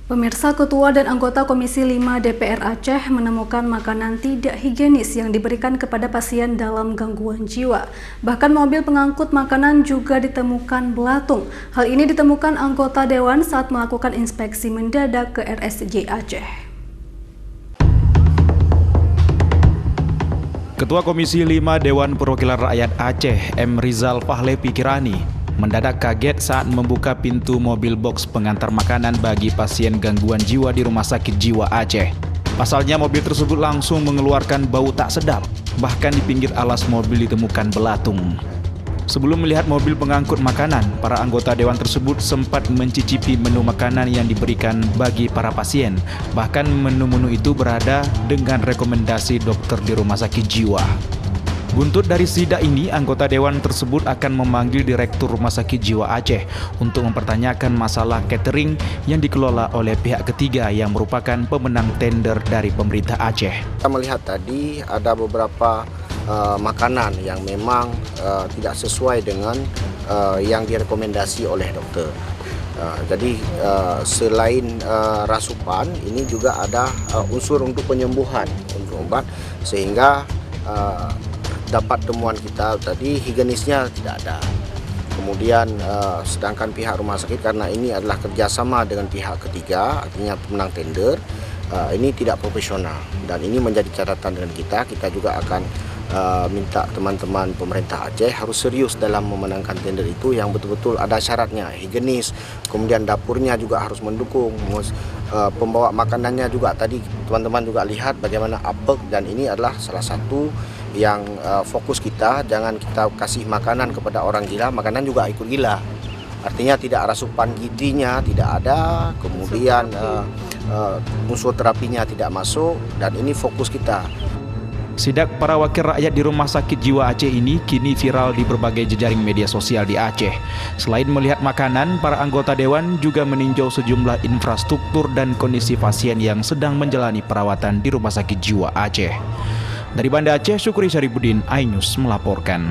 Pemirsa, Ketua dan anggota Komisi 5 DPR Aceh menemukan makanan tidak higienis yang diberikan kepada pasien dalam gangguan jiwa. Bahkan mobil pengangkut makanan juga ditemukan belatung. Hal ini ditemukan anggota Dewan saat melakukan inspeksi mendadak ke RSJ Aceh. Ketua Komisi 5 Dewan Perwakilan Rakyat Aceh, M. Rizal Pahlevi Kirani, mendadak kaget saat membuka pintu mobil box pengantar makanan bagi pasien gangguan jiwa di Rumah Sakit Jiwa Aceh. Pasalnya mobil tersebut langsung mengeluarkan bau tak sedap, bahkan di pinggir alas mobil ditemukan belatung. Sebelum melihat mobil pengangkut makanan, para anggota dewan tersebut sempat mencicipi menu makanan yang diberikan bagi para pasien. Bahkan menu-menu itu berada dengan rekomendasi dokter di Rumah Sakit Jiwa. Buntut dari sidak ini, anggota dewan tersebut akan memanggil Direktur Rumah Sakit Jiwa Aceh untuk mempertanyakan masalah catering yang dikelola oleh pihak ketiga yang merupakan pemenang tender dari pemerintah Aceh. Kita melihat tadi ada beberapa makanan yang memang tidak sesuai dengan yang direkomendasi oleh dokter. Jadi selain rasupan, ini juga ada unsur untuk penyembuhan, untuk obat, sehingga dapat temuan kita tadi higienisnya tidak ada. Kemudian sedangkan pihak rumah sakit, karena ini adalah kerjasama dengan pihak ketiga, artinya pemenang tender, ini tidak profesional dan ini menjadi catatan dengan kita. Kita juga akan minta teman-teman pemerintah Aceh harus serius dalam memenangkan tender itu yang betul-betul ada syaratnya, higienis, kemudian dapurnya juga harus mendukung, pembawa makanannya juga tadi teman-teman juga lihat bagaimana apek, dan ini adalah salah satu yang fokus kita. Jangan kita kasih makanan kepada orang gila, makanan juga ikut gila. Artinya tidak rasupan gizinya tidak ada, kemudian unsur terapinya tidak masuk, dan ini fokus kita. Sidak para wakil rakyat di Rumah Sakit Jiwa Aceh ini kini viral di berbagai jejaring media sosial di Aceh. Selain melihat makanan, para anggota dewan juga meninjau sejumlah infrastruktur dan kondisi pasien yang sedang menjalani perawatan di Rumah Sakit Jiwa Aceh. Dari Banda Aceh, Syukuri Syarifuddin, iNews melaporkan.